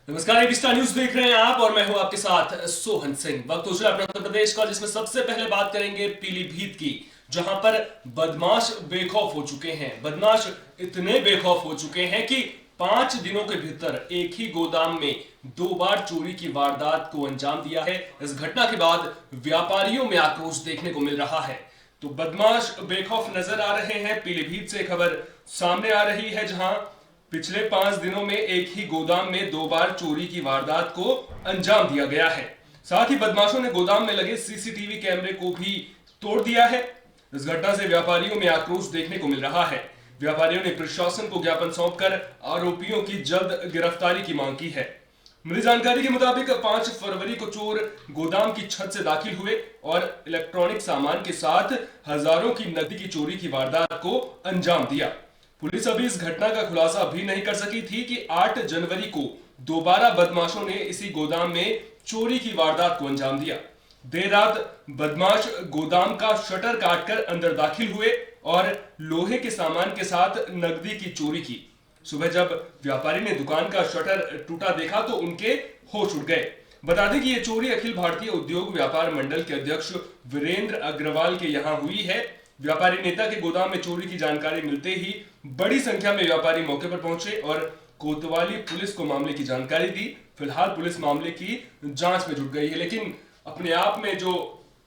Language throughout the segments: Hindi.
नमस्कार, एबी स्टार न्यूज देख रहे हैं आप और मैं हूं आपके साथ सोहन सिंह। वक्त हो चला अपने उत्तर प्रदेश का, जिसमें सबसे पहले बात करेंगे पीलीभीत की, जहां पर बदमाश बेखौफ हो चुके हैं। बदमाश इतने बेखौफ हो चुके हैं कि 5 दिनों के भीतर एक ही गोदाम में 2 बार चोरी की वारदात को अंजाम दिया है। इस घटना के बाद व्यापारियों में आक्रोश देखने को मिल रहा है। तो बदमाश बेखौफ नजर आ रहे हैं। पीलीभीत से खबर सामने आ रही है, जहां पिछले 5 दिनों में एक ही गोदाम में 2 बार चोरी की वारदात को अंजाम दिया गया है। साथ ही बदमाशों ने गोदाम में लगे सीसीटीवी कैमरे को भी तोड़ दिया है। इस घटना से व्यापारियों में आक्रोश देखने को मिल रहा है। व्यापारियों ने प्रशासन को ज्ञापन सौंपकर आरोपियों की जल्द गिरफ्तारी की मांग की है। मिली जानकारी के मुताबिक 5 फरवरी को चोर गोदाम की छत से दाखिल हुए और इलेक्ट्रॉनिक सामान के साथ हजारों की नकदी की चोरी की वारदात को अंजाम दिया। पुलिस अभी इस घटना का खुलासा भी नहीं कर सकी थी कि 8 जनवरी को दोबारा बदमाशों ने इसी गोदाम में चोरी की वारदात को अंजाम दिया। देर रात बदमाश गोदाम का शटर काटकर अंदर दाखिल हुए और लोहे के सामान के साथ नकदी की चोरी की। सुबह जब व्यापारी ने दुकान का शटर टूटा देखा तो उनके होश उड़ गए। बता दें कि यह चोरी अखिल भारतीय उद्योग व्यापार मंडल के अध्यक्ष वीरेंद्र अग्रवाल के यहां हुई है। व्यापारी नेता के गोदाम में चोरी की जानकारी मिलते ही बड़ी संख्या में व्यापारी मौके पर पहुंचे और कोतवाली पुलिस को मामले की जानकारी दी। फिलहाल पुलिस मामले की जांच में जुट गई है, लेकिन अपने आप में जो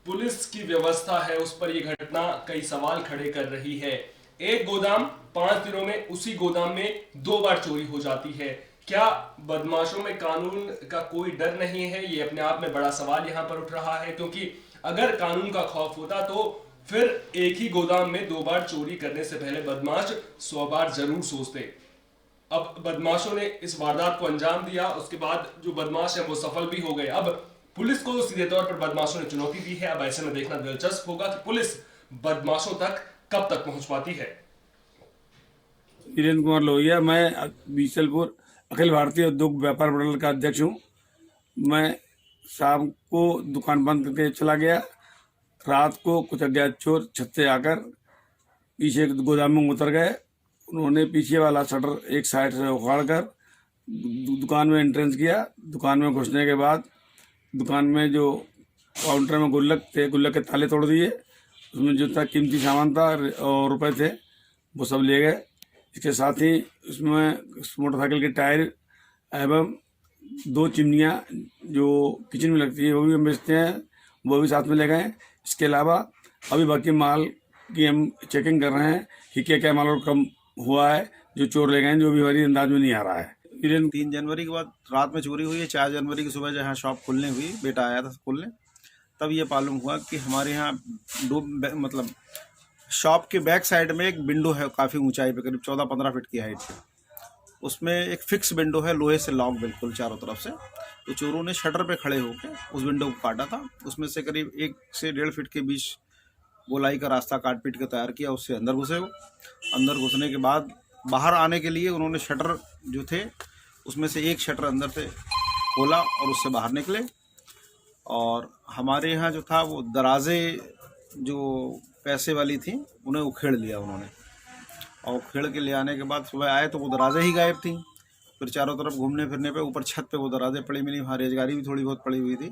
पुलिस की व्यवस्था है उस पर यह घटना कई सवाल खड़े कर रही है। एक गोदाम 5 दिनों में उसी गोदाम में 2 बार चोरी हो जाती है। क्या बदमाशों में कानून का कोई डर नहीं है? ये अपने आप में बड़ा सवाल यहां पर उठ रहा है, क्योंकि अगर कानून का खौफ होता तो फिर एक ही गोदाम में 2 बार चोरी करने से पहले बदमाश 100 बार जरूर सोचते। अब बदमाशों ने इस वारदात को अंजाम दिया, उसके बाद जो बदमाश है वो सफल भी हो गए। अब पुलिस को सीधे तौर पर बदमाशों ने चुनौती दी है। अब ऐसे में देखना दिलचस्प होगा कि पुलिस बदमाशों तक कब तक पहुंच पाती है। वीरेंद्र कुमार लोहिया, मैं बीसलपुर अखिल भारतीय उद्योग व्यापार मंडल का अध्यक्ष हूँ। मैं शाम को दुकान बंद करके चला गया। रात को कुछ अज्ञात चोर छत से आकर पीछे गोदाम में उतर गए। उन्होंने पीछे वाला शटर एक साइड से उखाड़ कर दुकान में एंट्रेंस किया। दुकान में घुसने के बाद दुकान में जो काउंटर में गुल्लक थे, गुल्लक के ताले तोड़ दिए। उसमें जो था कीमती सामान था और रुपए थे, वो सब ले गए। इसके साथ ही उसमें मोटरसाइकिल के टायर एवं 2 चिमनियाँ जो किचन में लगती है वो भी हम बेचते हैं, वो भी साथ में ले गए। इसके अलावा अभी बाकी माल की हम चेकिंग कर रहे हैं कि क्या क्या माल और कम हुआ है जो चोर ले गए हैं, जो भी हमारी अंदाज में नहीं आ रहा है। 3 जनवरी के बाद रात में चोरी हुई है। 4 जनवरी की सुबह जहाँ शॉप खुलने हुई, बेटा आया था खोलने, तब ये मालूम हुआ कि हमारे यहाँ मतलब शॉप के बैक साइड में एक विंडो है, काफ़ी ऊंचाई पे, करीब 14-15 फीट की हाइट पे। उसमें एक फिक्स विंडो है, लोहे से लॉक बिल्कुल चारों तरफ से। तो चोरों ने शटर पे खड़े होकर उस विंडो को काटा था। उसमें से करीब 1 से 1.5 फीट के बीच गोलाई का रास्ता काट पीट के तैयार किया। उससे अंदर घुसे वो। अंदर घुसने के बाद बाहर आने के लिए उन्होंने शटर जो थे उसमें से एक शटर अंदर से खोला और उससे बाहर निकले। और हमारे यहाँ जो था वो दराजे जो पैसे वाली थी उन्हें उखेड़ लिया उन्होंने। और उखेड़ के ले आने के बाद सुबह आए तो वो दराजे ही गायब थी। फिर चारों तरफ घूमने फिरने पे ऊपर छत पे वो दराजे पड़ी मिली। वहाँ रेजगारी भी थोड़ी बहुत पड़ी हुई थी।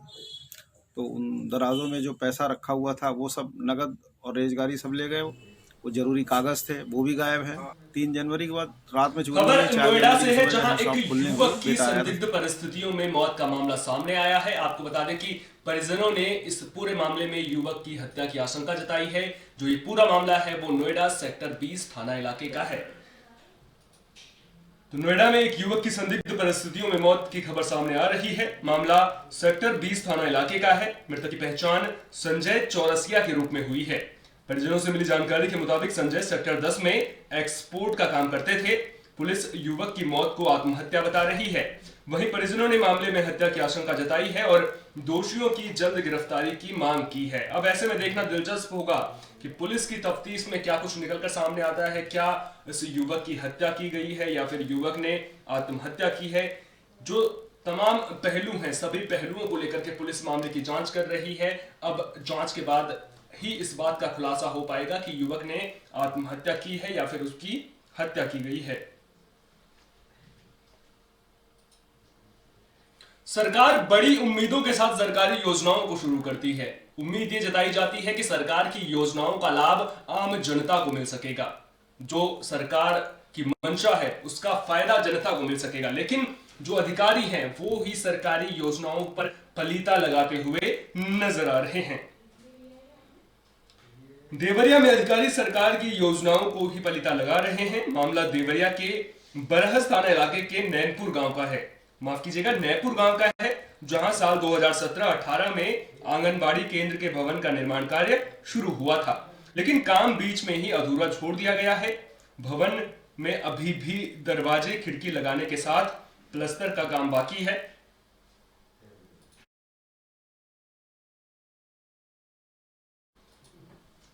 तो उन दराजों में जो पैसा रखा हुआ था वो सब, नगद और रेजगारी सब ले गए। वो जरूरी कागज थे वो भी गायब है। 3 जनवरी के बाद रात में चोरी हुई है। 4 नोएडा जनवरी से की है, सुबह जहां जहाँ शॉप एक खुलने युवक हुई, की बेटा आया था। संदिग्ध परिस्थितियों में मौत का मामला सामने आया है। आपको बता दें कि परिजनों ने इस पूरे मामले में युवक की हत्या की आशंका जताई है। जो ये पूरा मामला है वो नोएडा सेक्टर 20 थाना इलाके का है। तो नोएडा में एक युवक की संदिग्ध परिस्थितियों में मौत की खबर सामने आ रही है। मामला सेक्टर 20 थाना इलाके का है। मृतक की पहचान संजय चौरसिया के रूप में हुई है। परिजनों से मिली जानकारी के मुताबिक संजय सेक्टर 10 में एक्सपोर्ट का काम करते थे। पुलिस युवक की मौत को आत्महत्या बता रही है। वहीं परिजनों ने मामले में हत्या की आशंका जताई है और दोषियों की जल्द गिरफ्तारी की मांग की है। अब ऐसे में देखना दिलचस्प होगा कि पुलिस की तफ्तीश में क्या कुछ निकलकर सामने आता है। क्या इस युवक की हत्या की गई है या फिर युवक ने आत्महत्या की है? जो तमाम पहलू हैं, सभी पहलुओं को लेकर के पुलिस मामले की जांच कर रही है। अब जांच के बाद ही इस बात का खुलासा हो पाएगा कि युवक ने आत्महत्या की है या फिर उसकी हत्या की गई है। सरकार बड़ी उम्मीदों के साथ सरकारी योजनाओं को शुरू करती है। उम्मीद ये जताई जाती है कि सरकार की योजनाओं का लाभ आम जनता को मिल सकेगा। जो सरकार की मंशा है उसका फायदा जनता को मिल सकेगा, लेकिन जो अधिकारी हैं वो ही सरकारी योजनाओं पर पलीता लगाते हुए नजर आ रहे हैं। देवरिया में अधिकारी सरकार की योजनाओं को ही पलीता लगा रहे हैं। मामला देवरिया के बरहस थाना इलाके के नैनपुर गांव का है। माफ कीजिएगा, नैनपुर गांव का है, जहां साल 2017-18 में आंगनबाड़ी केंद्र के भवन का निर्माण कार्य शुरू हुआ था, लेकिन काम बीच में ही अधूरा छोड़ दिया गया है। भवन में अभी भी दरवाजे खिड़की लगाने के साथ प्लास्टर का काम बाकी है।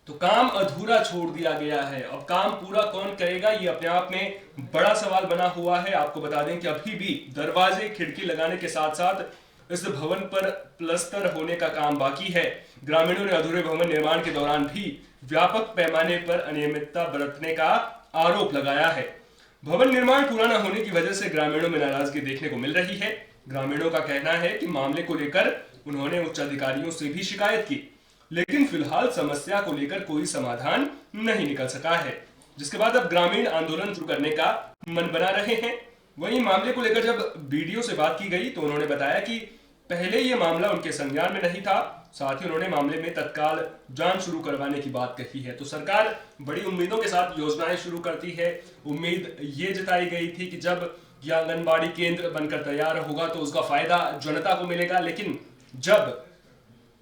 तो काम अधूरा छोड़ दिया गया है। अब काम पूरा कौन करेगा, ये अपने आप में बड़ा सवाल बना हुआ है। आपको बता दें कि अभी भी दरवाजे खिड़की लगाने के साथ साथ इस भवन पर प्लास्टर होने का काम बाकी है। ग्रामीणों ने अधूरे भवन निर्माण के दौरान भी व्यापक पैमाने पर अनियमितता बरतने का आरोप लगाया है। भवन निर्माण पूरा न होने की वजह से ग्रामीणों में नाराजगी देखने को मिल रही है। ग्रामीणों का कहना है कि मामले को लेकर उन्होंने उच्च अधिकारियों से भी शिकायत की, लेकिन फिलहाल समस्या को लेकर कोई समाधान नहीं निकल सका है, जिसके बाद अब ग्रामीण आंदोलन शुरू करने का मन बना रहे हैं। वहीं मामले को लेकर जब बीडीओ से बात की गई तो उन्होंने बताया कि पहले ये मामला उनके संज्ञान में नहीं था। साथ ही उन्होंने मामले में तत्काल जांच शुरू करवाने की बात कही है। तो सरकार बड़ी उम्मीदों के साथ योजनाएं शुरू करती है। उम्मीद ये जताई गई थी कि जब यह आंगनबाड़ी केंद्र बनकर तैयार होगा तो उसका फायदा जनता को मिलेगा, लेकिन जब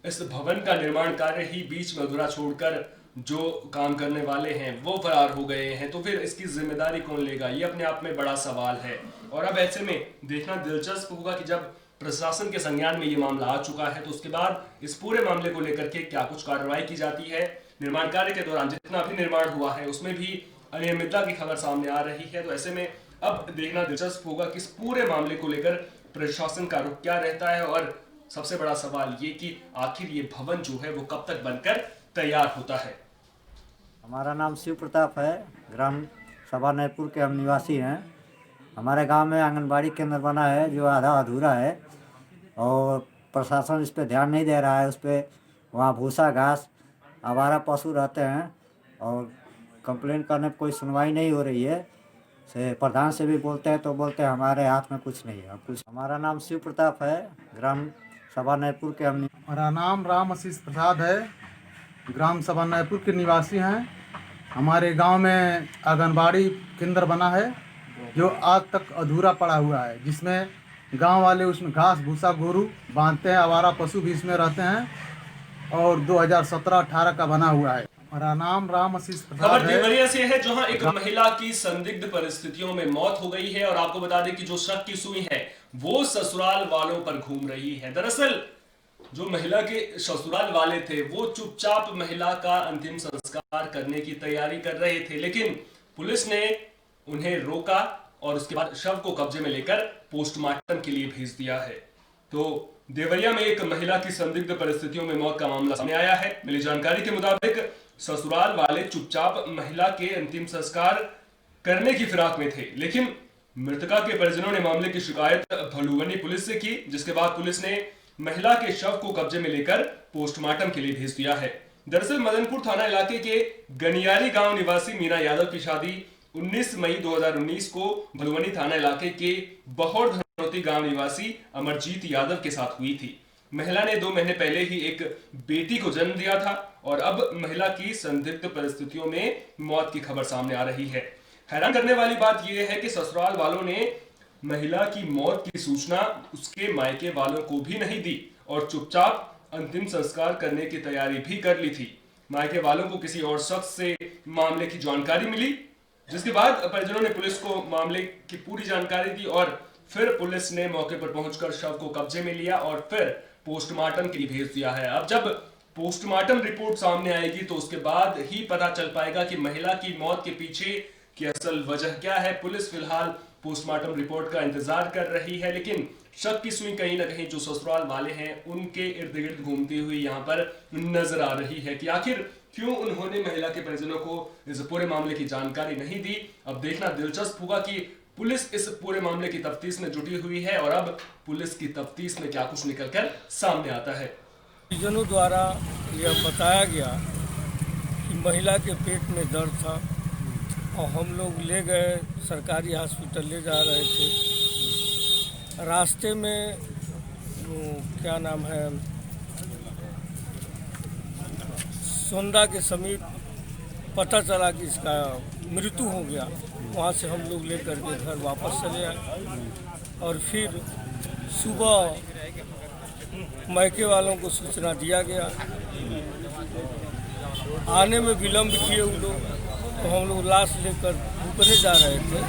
इस भवन का निर्माण कार्य ही बीच में अधूरा छोड़कर जो काम करने वाले हैं वो फरार हो गए हैं, तो फिर इसकी जिम्मेदारी कौन लेगा, ये अपने आप में बड़ा सवाल है। और अब ऐसे में देखना दिलचस्प होगा कि जब प्रशासन के संज्ञान में ये मामला आ चुका है तो उसके बाद इस पूरे मामले को लेकर के क्या कुछ कार्रवाई की जाती है। निर्माण कार्य के दौरान जितना भी निर्माण हुआ है उसमें भी अनियमितता की खबर सामने आ रही है। तो ऐसे में अब देखना दिलचस्प होगा कि इस पूरे मामले को लेकर प्रशासन का रुख क्या रहता है, और सबसे बड़ा सवाल ये कि आखिर ये भवन जो है वो कब तक बनकर तैयार होता है। हमारा नाम शिव प्रताप है, ग्राम सभा नैपुर के हम निवासी हैं। हमारे गांव में आंगनबाड़ी केंद्र बना है जो आधा अधूरा है और प्रशासन इस पे ध्यान नहीं दे रहा है। उस पर वहाँ भूसा घास आवारा पशु रहते हैं और कंप्लेंट करने पर कोई सुनवाई नहीं हो रही है। से प्रधान से भी बोलते हैं तो बोलते हैं हमारे हाथ में कुछ नहीं है कुछ। हमारा नाम शिव प्रताप है, ग्राम सभा नैपुर के हम। मेरा नाम राम आशीष प्रसाद है, ग्राम सभा नैपुर के निवासी हैं। हमारे गांव में आंगनबाड़ी केंद्र बना है जो आज तक अधूरा पड़ा हुआ है, जिसमें गांव वाले उसमें घास भूसा गोरू बांधते हैं, आवारा पशु भी इसमें रहते हैं और 2017-18 का बना हुआ है। मेरा नाम राम आशीष प्रसाद खबर है। देवरिया से है, जहां एक महिला की संदिग्ध परिस्थितियों में मौत हो गई है और आपको बता दें कि जो शक की सुई है वो ससुराल वालों पर घूम रही है। दरअसल जो महिला के ससुराल वाले थे वो चुपचाप महिला का अंतिम संस्कार करने की तैयारी कर रहे थे, लेकिन पुलिस ने उन्हें रोका और उसके बाद शव को कब्जे में लेकर पोस्टमार्टम के लिए भेज दिया है। तो देवरिया में एक महिला की संदिग्ध परिस्थितियों में मौत का मामला सामने आया है। मिली जानकारी के मुताबिक ससुराल वाले चुपचाप महिला के अंतिम संस्कार करने की फिराक में थे, लेकिन मृतका के परिजनों ने मामले की शिकायत भलुवनी पुलिस से की, जिसके बाद पुलिस ने महिला के शव को कब्जे में लेकर पोस्टमार्टम के लिए भेज दिया है। दरअसल मदनपुर थाना इलाके के गनियारी गांव निवासी मीना यादव की शादी 19 मई 2019 को भलुवनी थाना इलाके के बहौर धनौती गांव निवासी अमरजीत यादव के साथ हुई थी। महिला ने 2 महीने पहले ही एक बेटी को जन्म दिया था और अब महिला की संदिग्ध परिस्थितियों में मौत की खबर सामने आ रही है। हैरान करने वाली बात यह है कि ससुराल वालों ने महिला की मौत की सूचना उसके मायके वालों को भी नहीं दी और चुपचाप अंतिम संस्कार करने की तैयारी भी कर ली थी। मायके वालों को किसी और शख्स से मामले की जानकारी मिली, जिसके बाद परिजनों ने पुलिस को मामले की पूरी जानकारी दी और फिर पुलिस ने मौके पर पहुंचकर शव को कब्जे में लिया और फिर पोस्टमार्टम के लिए भेज दिया है। अब जब पोस्टमार्टम रिपोर्ट सामने आएगी तो उसके बाद ही पता चल पाएगा कि महिला की मौत के पीछे की असल वजह क्या है। पुलिस फिलहाल पोस्टमार्टम रिपोर्ट का इंतजार कर रही है, लेकिन शक की सुई कहीं ना कहीं जो ससुराल वाले हैं उनके इर्द गिर्द घूमती हुई यहाँ पर नजर आ रही है कि आखिर क्यों उन्होंने महिला के परिजनों को इस पूरे मामले की जानकारी नहीं दी। अब देखना दिलचस्प होगा कि पुलिस इस पूरे मामले की तफ्तीश में जुटी हुई है और अब पुलिस की तफ्तीश में क्या कुछ निकलकर सामने आता है। परिजनों द्वारा यह बताया गया कि महिला के पेट में दर्द था और हम लोग ले गए सरकारी हॉस्पिटल ले जा रहे थे। रास्ते में क्या नाम है, सोंदा के समीप पता चला कि इसका मृत्यु हो गया। वहाँ से हम लोग लेकर के घर वापस चले आए और फिर सुबह मायके वालों को सूचना दिया गया। आने में विलम्ब किए वो लोग, तो हम लोग लाश लेकर रुकने जा रहे थे।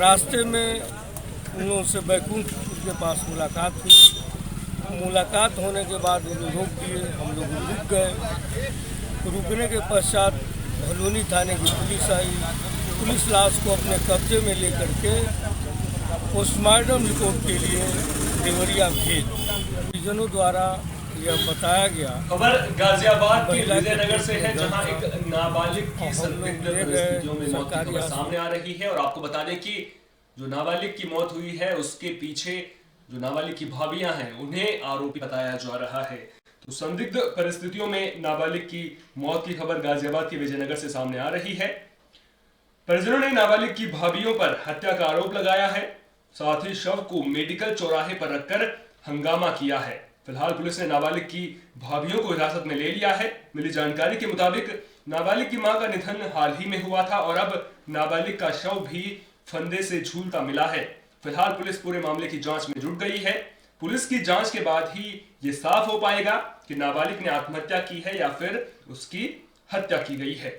रास्ते में उन लोगों से बैकुंठपुर के पास मुलाकात हुई। मुलाकात होने के बाद वो लोग रोक दिए, हम लोग रुक गए। रुकने के पश्चात भलूनी थाने की पुलिस आई। पुलिस लाश को अपने कब्जे में लेकर के पोस्टमार्टम रिपोर्ट के लिए देवरिया भेज। परिजनों द्वारा यह बताया गया। खबर गाजियाबाद के विजयनगर से है, जहां एक नाबालिग की संदिग्ध परिस्थितियों में मौत की खबर सामने आ रही है। और आपको बता दें कि जो नाबालिग की मौत हुई है उसके पीछे जो नाबालिग की भाभियां हैं उन्हें आरोपी बताया जा रहा है। तो संदिग्ध परिस्थितियों में नाबालिग की मौत की खबर गाजियाबाद के विजयनगर से सामने आ रही है। परिजनों ने नाबालिग की भाभियों पर हत्या का आरोप लगाया है, साथ ही शव को मेडिकल चौराहे पर रखकर हंगामा किया है। फिलहाल पुलिस ने नाबालिग की भाभियों को हिरासत में ले लिया है। मिली जानकारी के मुताबिक नाबालिग की मां का निधन हाल ही में हुआ था और अब नाबालिग का शव भी फंदे से झूलता मिला है। फिलहाल पुलिस पूरे मामले की जांच में जुट गई है। पुलिस की जांच के बाद ही ये साफ हो पाएगा कि नाबालिग ने आत्महत्या की है या फिर उसकी हत्या की गई है।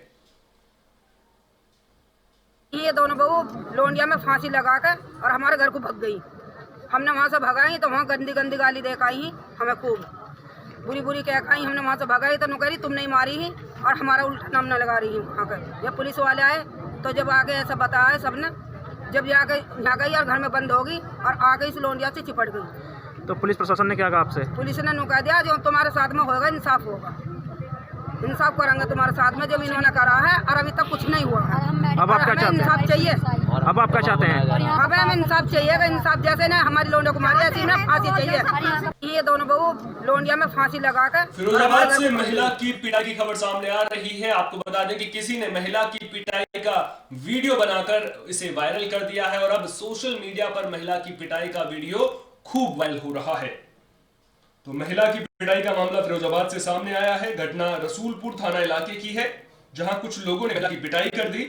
ये दोनों बहू लोंडिया में फांसी लगाकर और हमारे घर को भग गई। हमने वहाँ से भगाई तो वहाँ गंदी गंदी गाली दे आई हमें, खूब बुरी बुरी कह आई। हमने वहाँ से भगाई तो नुकरी तुम नहीं मारी ही और हमारा उल्टा नाम न लगा रही है। वहाँ कर जब पुलिस वाले आए तो जब आगे ऐसा बताया सबने, जब जाके यहाँ गई और घर में बंद होगी और आगे इस लोंडिया से चिपट गई। तो पुलिस प्रशासन ने क्या कहा आपसे? पुलिस ने नुका दिया जो तुम्हारे साथ में होगा इंसाफ होगा, इंसाफ करेंगे तुम्हारे साथ में, जब इन्होंने करा है और अभी तक कुछ नहीं हुआ है। अब आप क्या चाहते हैं? इंसाफ चाहिए। अब आप क्या चाहते हैं? अब हमें इंसाफ चाहिए। इंसाफ जैसे ना हमारी लोंडिया को मारी ऐसी ना फांसी चाहिए। ये दोनों बहू लोंडिया में फांसी लगाकर। फिरोजाबाद से महिला की पिटाई की खबर सामने आ रही है। आपको बता दें कि किसी ने महिला की पिटाई का वीडियो बनाकर इसे वायरल कर दिया है और अब सोशल मीडिया पर महिला की पिटाई का वीडियो खूब वायरल हो रहा है। तो महिला की पिटाई का मामला फिरोजाबाद से सामने आया है। घटना रसूलपुर थाना इलाके की है, जहां कुछ लोगों ने महिला की पिटाई कर दी।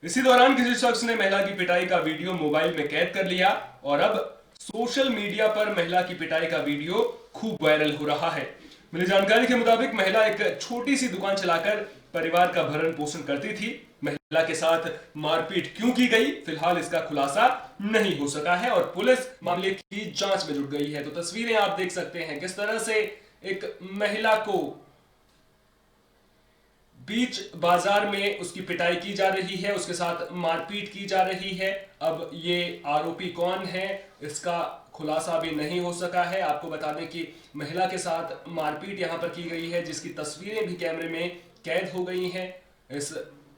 इसी दौरान किसी शख्स ने महिला की पिटाई का वीडियो मोबाइल में कैद कर लिया और अब सोशल मीडिया पर महिला की पिटाई का वीडियो खूब वायरल हो रहा है। मिली जानकारी के मुताबिक महिला एक छोटी सी दुकान चलाकर परिवार का भरण पोषण करती थी। महिला के साथ मारपीट क्यों की गई, फिलहाल इसका खुलासा नहीं हो सका है और पुलिस मामले की जांच में जुट गई है। तो तस्वीरें आप देख सकते हैं किस तरह से एक महिला को बीच बाजार में उसकी पिटाई की जा रही है, उसके साथ मारपीट की जा रही है। अब ये आरोपी कौन है इसका खुलासा भी नहीं हो सका है। आपको बता दें कि महिला के साथ मारपीट यहां पर की गई है, जिसकी तस्वीरें भी कैमरे में कैद हो गई हैं। इस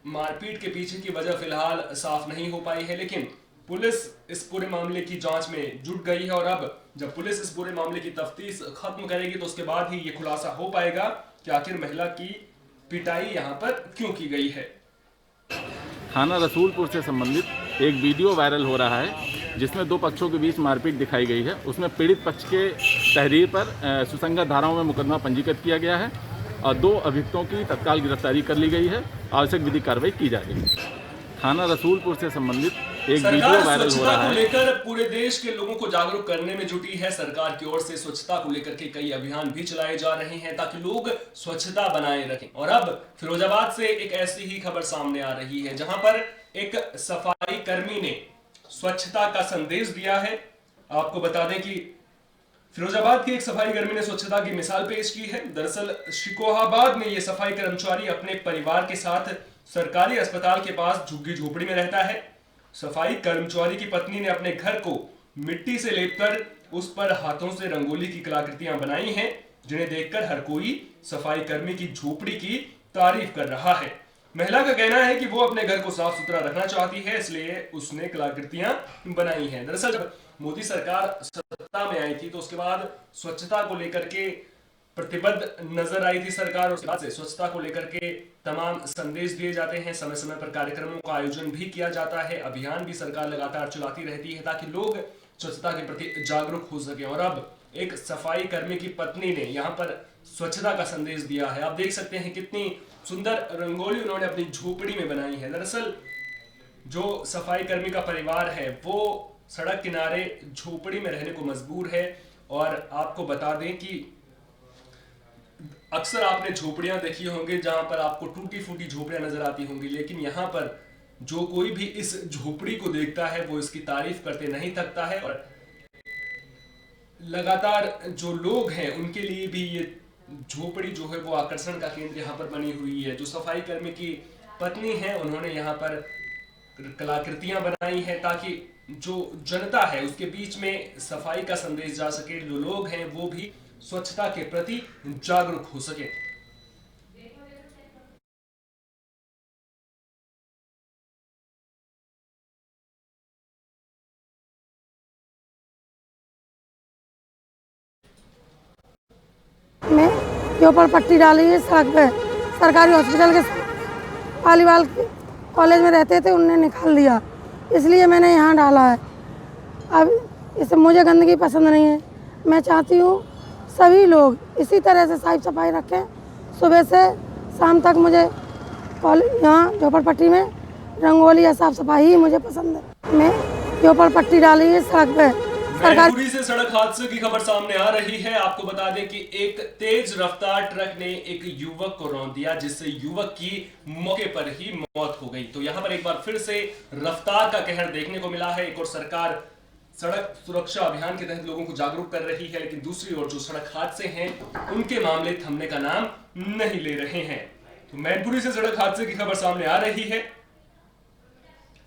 मारपीट के पीछे की वजह फिलहाल साफ नहीं हो पाई है, लेकिन पुलिस इस पूरे मामले की जांच में जुट गई है और अब जब पुलिस इस पूरे मामले की तफ्तीश खत्म करेगी तो उसके बाद ही ये खुलासा हो पाएगा कि आखिर महिला की पिटाई यहाँ पर क्यों की गई है। थाना रसूलपुर से संबंधित एक वीडियो वायरल हो रहा है जिसमें दो पक्षों के बीच मारपीट दिखाई गई है। उसमें पीड़ित पक्ष के तहरीर पर सुसंगत धाराओं में मुकदमा पंजीकृत किया गया है और दो अभियुक्तों की तत्काल गिरफ्तारी कर ली गई है। आवश्यक विधिक कार्रवाई की जा रही है। थाना रसूलपुर से संबंधित एक वीडियो वायरल हो रहा है। लेकर पूरे देश के लोगों को जागरूक करने में जुटी है सरकार की ओर से। स्वच्छता को लेकर के कई अभियान भी चलाए जा रहे हैं ताकि लोग स्वच्छता बनाए रखें। और अब फिरोजाबाद से एक ऐसी ही खबर सामने आ रही है जहां पर एक सफाई कर्मी ने स्वच्छता का संदेश दिया है। आपको बता दें कि फिरोजाबाद की एक सफाई कर्मी ने स्वच्छता की मिसाल पेश की है। दरअसल शिकोहाबाद में ये सफाई कर्मचारी अपने परिवार के साथ सरकारी अस्पताल के पास झुग्गी झोपड़ी में रहता है। सफाई कर्मचारी की पत्नी ने अपने घर को मिट्टी से लेपकर उस पर हाथों से रंगोली की कलाकृतियां बनाई हैं, जिन्हें देखकर हर कोई सफाई कर्मी की झोपड़ी की तारीफ कर रहा है। महिला का कहना है कि वो अपने घर को साफ सुथरा रखना चाहती है, इसलिए उसने कलाकृतियां बनाई हैं। दरअसल जब मोदी सरकार सत्ता में आई थी तो उसके बाद स्वच्छता को लेकर के प्रतिबद्ध नजर आई थी सरकार, और उसके बाद से स्वच्छता को लेकर के तमाम संदेश दिए जाते हैं, समय समय पर कार्यक्रमों का आयोजन भी किया जाता है, अभियान भी सरकार लगातार चलाती रहती है ताकि लोग स्वच्छता के प्रति जागरूक हो सके। और अब एक सफाई कर्मी की पत्नी ने यहाँ पर स्वच्छता का संदेश दिया है। आप देख सकते हैं कितनी सुंदर रंगोली उन्होंने अपनी झोपड़ी में बनाई है। दरअसल जो सफाई कर्मी का परिवार है वो सड़क किनारे झोपड़ी में रहने को मजबूर है। और आपको बता दें कि अक्सर आपने झोपड़ियां देखी होंगी जहां पर आपको टूटी फूटी झोपड़ियां नजर आती होंगी, लेकिन यहाँ पर जो कोई भी इस झोपड़ी को देखता है वो इसकी तारीफ करते नहीं थकता है। और लगातार जो लोग हैं उनके लिए भी ये झोपड़ी जो है वो आकर्षण का केंद्र यहाँ पर बनी हुई है। जो सफाई कर्मी की पत्नी है उन्होंने यहाँ पर कलाकृतियां बनाई हैं ताकि जो जनता है उसके बीच में सफाई का संदेश जा सके, जो लोग हैं वो भी स्वच्छता के प्रति जागरूक हो सके। में ऊपर पट्टी डाली है सड़क पे, सरकारी हॉस्पिटल के पालीवाल कॉलेज में रहते थे, उनने निकाल दिया, इसलिए मैंने यहाँ डाला है। अब इससे मुझे गंदगी पसंद नहीं है। मैं चाहती हूँ सभी लोग इसी तरह से साफ सफाई रखें। सुबह से शाम तक मुझे यहाँ झोपड़पट्टी में रंगोली या साफ सफाई ही मुझे पसंद है। मैं ऊपर पट्टी डाली है सड़क पे। मैनपुरी से सड़क हादसे की खबर सामने आ रही है। आपको बता दें कि एक तेज रफ्तार ट्रक ने एक युवक को रौंद दिया, जिससे युवक की मौके पर ही मौत हो गई। तो यहाँ पर एक बार फिर से रफ्तार का कहर देखने को मिला है। एक और सरकार सड़क सुरक्षा अभियान के तहत लोगों को जागरूक कर रही है, लेकिन दूसरी ओर जो सड़क हादसे हैं उनके मामले थमने का नाम नहीं ले रहे हैं। तो मैनपुरी से सड़क हादसे की खबर सामने आ रही है।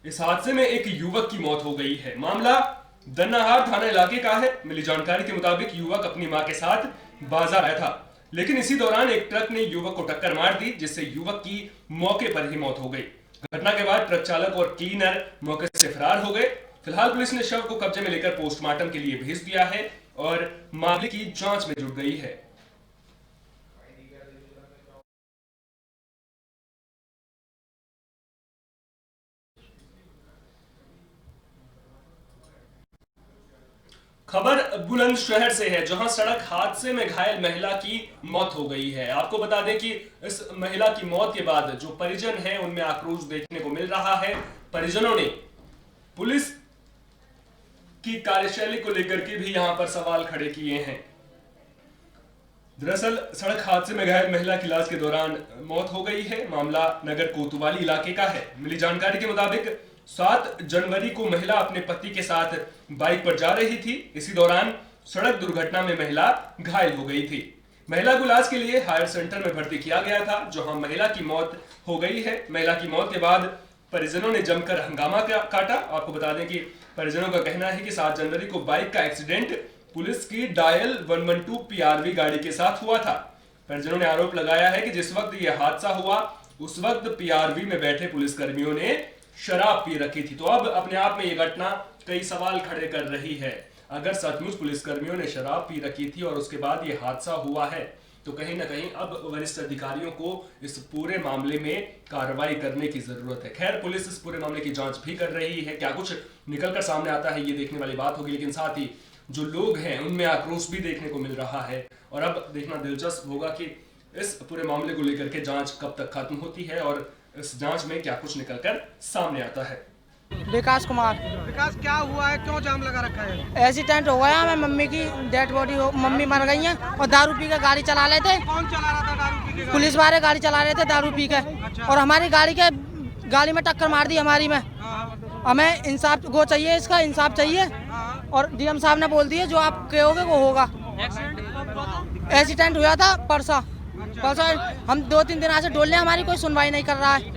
इस हादसे में एक युवक की मौत हो गई है। मामला दन्नाहार थाना इलाके का है। मिली जानकारी के मुताबिक युवक अपनी मां के साथ बाजार आया था, लेकिन इसी दौरान एक ट्रक ने युवक को टक्कर मार दी, जिससे युवक की मौके पर ही मौत हो गई। घटना के बाद ट्रक चालक और क्लीनर मौके से फरार हो गए। फिलहाल पुलिस ने शव को कब्जे में लेकर पोस्टमार्टम के लिए भेज दिया है और मामले की जांच में जुट गई है। खबर बुलंदशहर से है, जहां सड़क हादसे में घायल महिला की मौत हो गई है। आपको बता दें कि इस महिला की मौत के बाद जो परिजन हैं उनमें आक्रोश देखने को मिल रहा है। परिजनों ने पुलिस की कार्यशैली को लेकर के भी यहां पर सवाल खड़े किए हैं। दरअसल सड़क हादसे में घायल महिला की इलाज के दौरान मौत हो गई है। मामला नगर कोतवाली इलाके का है। मिली जानकारी के मुताबिक 7 जनवरी को महिला अपने पति के साथ बाइक पर जा रही थी। इसी दौरान सड़क दुर्घटना में महिला घायल हो गई थी। महिला को इलाज के लिए हायर सेंटर में भर्ती किया गया था, जहां महिला की मौत हो गई है। महिला की मौत के बाद परिजनों ने जमकर हंगामा काटा। आपको बता दें कि परिजनों का कहना है कि 7 जनवरी को बाइक का एक्सीडेंट पुलिस की डायल 112 पीआरवी गाड़ी के साथ हुआ था। परिजनों ने आरोप लगाया है कि जिस वक्त यह हादसा हुआ उस वक्त पीआरवी में बैठे पुलिसकर्मियों ने शराब पी रखी थी। तो अब अपने आप में यह घटना कई सवाल खड़े कर रही है। अगर सचमुच पुलिसकर्मियों ने शराब पी रखी थी और उसके बाद यह हादसा हुआ है तो कहीं ना कहीं अब वरिष्ठ अधिकारियों को इस पूरे मामले में कार्रवाई करने की जरूरत है। खैर, पुलिस इस पूरे मामले की जांच भी कर रही है। क्या कुछ निकलकर सामने आता है ये देखने वाली बात होगी, लेकिन साथ ही जो लोग हैं उनमें आक्रोश भी देखने को मिल रहा है। और अब देखना दिलचस्प होगा कि इस पूरे मामले को लेकर के जांच कब तक खत्म होती है और इस जांच में क्या कुछ निकलकर सामने आता है। विकास कुमार। विकास, क्या हुआ है, क्यों जाम लगा रखा है? एक्सीडेंट हो गया, मैं मम्मी की डेड बॉडी हो, मम्मी मर गई हैं और दारू पी के गाड़ी चला रहे थे। कौन चला रहा था दारू पी के? पुलिस वाले गाड़ी चला रहे थे दारू पी के। अच्छा। और हमारी गाड़ी में टक्कर मार दी हमारी में। हमें इंसाफ वो चाहिए, इसका इंसाफ चाहिए। और डीएम साहब ने बोल दिया जो आप कहोगे वो होगा। एक्सीडेंट हुआ था परसों। हम 2-3 दिन से डोल रहे, हमारी कोई सुनवाई नहीं कर रहा है।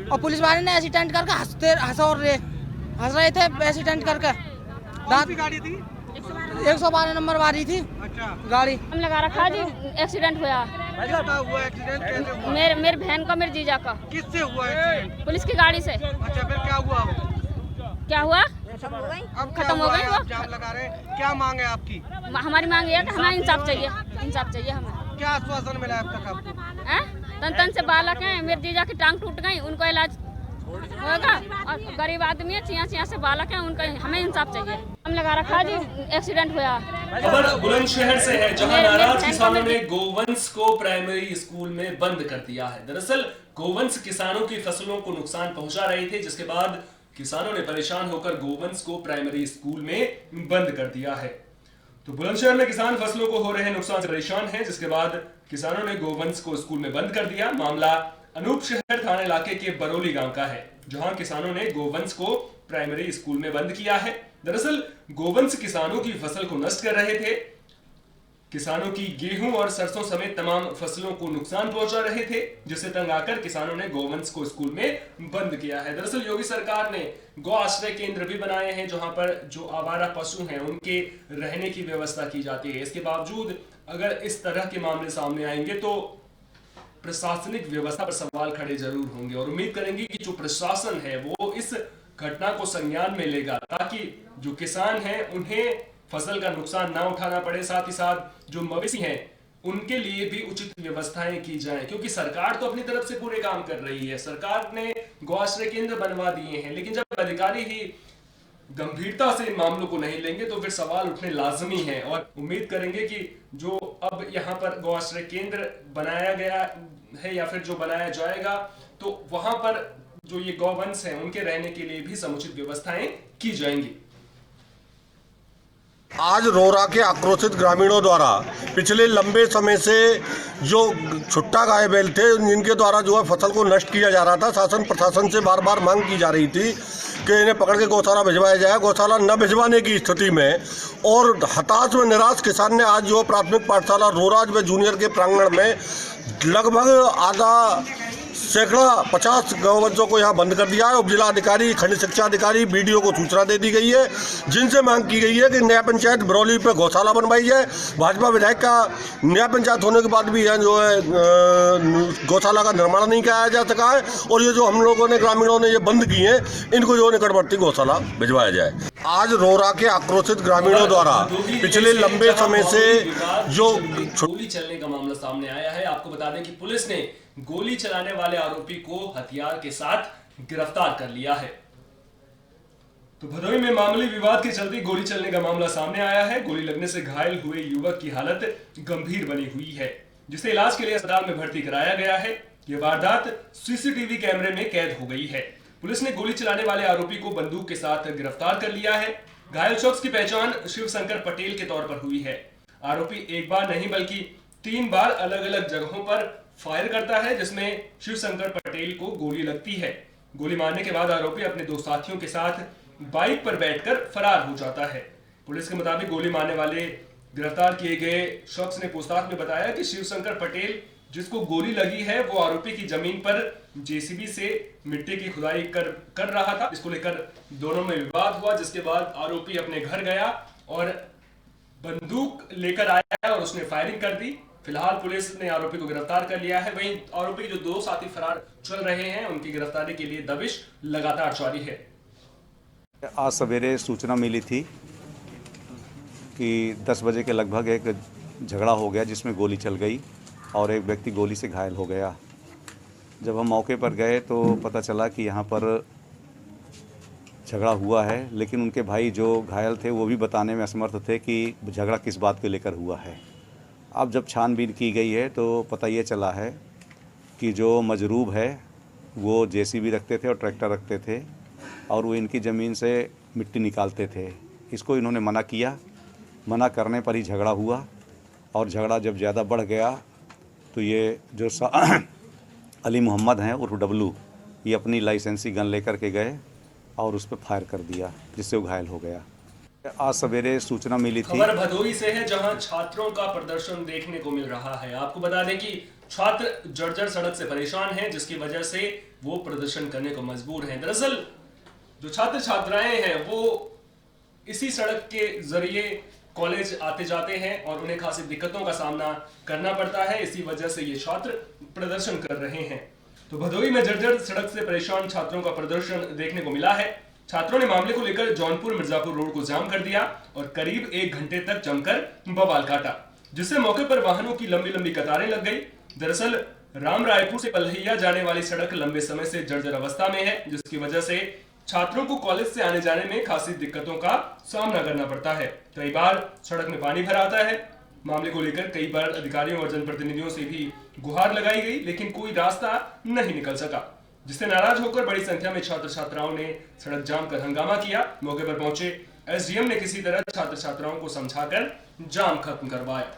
और पुलिस वाले ने एक्सीडेंट करके हंस रहे थे एक्सीडेंट करके। कौन सी गाड़ी थी? 112 नंबर वाली थी। अच्छा। गाड़ी हम लगा रखा जी, एक्सीडेंट हुआ किसका हुआ एक्सीडेंट, कैसे हुआ? मेरे बहन का, मेरे जीजा का। किससे हुआ एक्सीडेंट? पुलिस की गाड़ी से। अच्छा, फिर क्या हुआ? क्या हुआ? अब खत्म हो गई वो। आप जाम लगा रहे हैं, क्या मांग है आपकी? हमारी मांग ये है कि हमें इंसाफ चाहिए, इंसाफ चाहिए हमें। क्या आश्वासन मिला अब तक आपको? तन तन से बालक हैं, मेरे जीजा की टांग टूट गई, उनको इलाज होगा, और गरीब आदमी है, चिया से बालक हैं, उनका हमें इंसाफ चाहिए। हम लगा रखा जी, एक्सीडेंट हुआ। खबर बुलंदशहर से है, जहां नाराज किसानों ने गोवंश को प्राइमरी स्कूल में बंद कर दिया है। दरअसल गोवंश किसानों की फसलों को नुकसान पहुंचा रहे थे, जिसके बाद किसानों ने परेशान होकर गोवंश को प्राइमरी स्कूल में बंद कर दिया है। तो बुलंदशहर में किसान फसलों को हो रहे नुकसान से परेशान हैं, जिसके बाद किसानों ने गोवंश को स्कूल में बंद कर दिया। मामला अनूपशहर थाना इलाके के बरौली गांव का है, जहां किसानों ने गोवंश को प्राइमरी स्कूल में बंद किया है। दरअसल गोवंश किसानों की फसल को नष्ट कर रहे थे, किसानों की गेहूं और सरसों समेत तमाम फसलों को नुकसान पहुंचा रहे थे, जिससे तंग आकर किसानों ने गोवंश को स्कूल में बंद किया है। दरअसल योगी सरकार ने गौ आश्रय केंद्र भी बनाए हैं, जहां पर जो आवारा पशु हैं उनके रहने की व्यवस्था की जाती है। इसके बावजूद अगर इस तरह के मामले सामने आएंगे तो प्रशासनिक व्यवस्था पर सवाल खड़े जरूर होंगे, और उम्मीद करेंगे कि जो प्रशासन है वो इस घटना को संज्ञान में लेगा, ताकि जो किसान हैं उन्हें फसल का नुकसान ना उठाना पड़े, साथ ही साथ जो मवेशी हैं उनके लिए भी उचित व्यवस्थाएं की जाएं। क्योंकि सरकार तो अपनी तरफ से पूरे काम कर रही है, सरकार ने गौ आश्रय केंद्र बनवा दिए हैं, लेकिन जब अधिकारी ही गंभीरता से इन मामलों को नहीं लेंगे तो फिर सवाल उठने लाजमी है। और उम्मीद करेंगे कि जो अब यहाँ पर गौ आश्रय केंद्र बनाया गया है या फिर जो बनाया जाएगा, तो वहां पर जो ये गौवंश हैं उनके रहने के लिए भी समुचित व्यवस्थाएं की जाएंगी। आज रोरा के आक्रोशित ग्रामीणों द्वारा पिछले लंबे समय से जो छुट्टा गाय बैल थे, जिनके द्वारा जो है फसल को नष्ट किया जा रहा था, शासन प्रशासन से बार बार मांग की जा रही थी कि इन्हें पकड़ के गौशाला भिजवाया जाए। गौशाला न भिजवाने की स्थिति में और हताश व निराश किसान ने आज जो प्राथमिक पाठशाला रोराज व जूनियर के प्रांगण में लगभग आधा सैकड़ा 50 गौवंशों को यहाँ बंद कर दिया है। उप जिला अधिकारी, खंड शिक्षा अधिकारी, बीडीओ को सूचना दे दी गई है, जिनसे मांग की गई है कि न्याय पंचायत बरौली पे गौशाला बनवाई जाए। भाजपा विधायक का न्याय पंचायत होने के बाद भी यहाँ जो है गौशाला का निर्माण नहीं कराया जा सका है, और ये जो हम लोगों ने ग्रामीणों ने ये बंद की है, इनको जो निकटवर्ती गौशाला भिजवाया जाए। आज रोरा के आक्रोशित ग्रामीणों द्वारा पिछले लंबे समय से जो गोली चलने का मामला सामने आया है। आपको बता दें कि पुलिस ने गोली चलाने वाले आरोपी को हथियार के साथ गिरफ्तार कर लिया है। तो भदोही में मामूली विवाद के चलते गोली चलने का मामला सामने आया है। गोली लगने से घायल हुए युवक की हालत गंभीर बनी हुई है, जिसे इलाज के लिए अस्पताल में भर्ती कराया गया है। यह वारदात सीसीटीवी कैमरे में कैद हो गई है। पुलिस ने गोली चलाने वाले आरोपी को बंदूक के साथ गिरफ्तार कर लिया है। घायल शख्स की पहचान शिवशंकर पटेल के तौर पर हुई है। आरोपी एक बार नहीं बल्कि 3 बार अलग अलग जगहों पर फायर करता है, जिसमें शिवशंकर पटेल को गोली लगती है। गोली मारने के बाद आरोपी अपने 2 साथियों के साथ बाइक पर बैठकर फरार हो जाता है। पुलिस के मुताबिक गोली मारने वाले गिरफ्तार किए गए शख्स ने पूछताछ में बताया कि शिवशंकर पटेल, जिसको गोली लगी है, वो आरोपी की जमीन पर जेसीबी से मिट्टी की खुदाई कर रहा था। इसको लेकर दोनों में विवाद हुआ, जिसके बाद आरोपी अपने घर गया और बंदूक लेकर आया और उसने फायरिंग कर दी। फिलहाल पुलिस ने आरोपी को गिरफ्तार कर लिया है। वहीं आरोपी के जो 2 साथी फरार चल रहे हैं, उनकी गिरफ्तारी के लिए दबिश लगातार जारी है। आज सवेरे सूचना मिली थी कि 10 बजे के लगभग एक झगड़ा हो गया, जिसमें गोली चल गई और एक व्यक्ति गोली से घायल हो गया। जब हम मौके पर गए तो पता चला कि यहाँ पर झगड़ा हुआ है, लेकिन उनके भाई जो घायल थे वो भी बताने में असमर्थ थे कि झगड़ा किस बात को लेकर हुआ है। अब जब छानबीन की गई है तो पता ये चला है कि जो मजरूब है वो जेसीबी रखते थे और ट्रैक्टर रखते थे, और वो इनकी ज़मीन से मिट्टी निकालते थे। इसको इन्होंने मना किया, मना करने पर ही झगड़ा हुआ, और झगड़ा जब ज़्यादा बढ़ गया तो ये जो अली मोहम्मद हैं उर्फ डब्लू, ये अपनी लाइसेंसी गन लेकर के गए और उस पर फायर कर दिया, जिससे वो घायल हो गया। आज सवेरे सूचना मिली थी। खबर भदोही से है, जहां छात्रों का प्रदर्शन देखने को मिल रहा है। आपको बता दें कि छात्र जर्जर सड़क से परेशान हैं, जिसकी वजह से वो प्रदर्शन करने को मजबूर हैं। दरअसल जो छात्र छात्राएं हैं वो इसी सड़क के जरिए कॉलेज आते जाते हैं और उन्हें खासी दिक्कतों का सामना करना पड़ता है। इसी वजह से ये छात्र प्रदर्शन कर रहे हैं। तो भदोही में जर्जर सड़क से परेशान छात्रों का प्रदर्शन देखने को मिला है। छात्रों ने मामले को लेकर जौनपुर मिर्जापुर रोड को जाम कर दिया और करीब 1 घंटे तक जमकर बवाल काटा, जिससे मौके पर वाहनों की लंबी लंबी कतारें लग गई। दरअसल राम रायपुर से पल्हिया जाने वाली सड़क लंबे समय से जर्जर अवस्था में है, जिसकी वजह से छात्रों को कॉलेज से आने जाने में खासी दिक्कतों का सामना करना पड़ता है। कई बार सड़क में पानी भर आता है। मामले को लेकर कई बार अधिकारियों और जनप्रतिनिधियों से भी गुहार लगाई गई, लेकिन कोई रास्ता नहीं निकल सका, जिससे नाराज होकर बड़ी संख्या में छात्र छात्राओं ने सड़क जाम कर हंगामा किया। मौके पर पहुंचे एसडीएम ने किसी तरह छात्र छात्राओं को समझाकर जाम खत्म करवाया।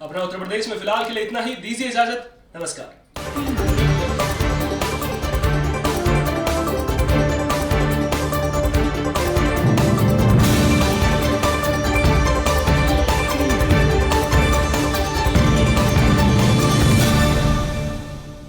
अपना उत्तर प्रदेश में फिलहाल के लिए इतना ही। दीजिए इजाजत। नमस्कार।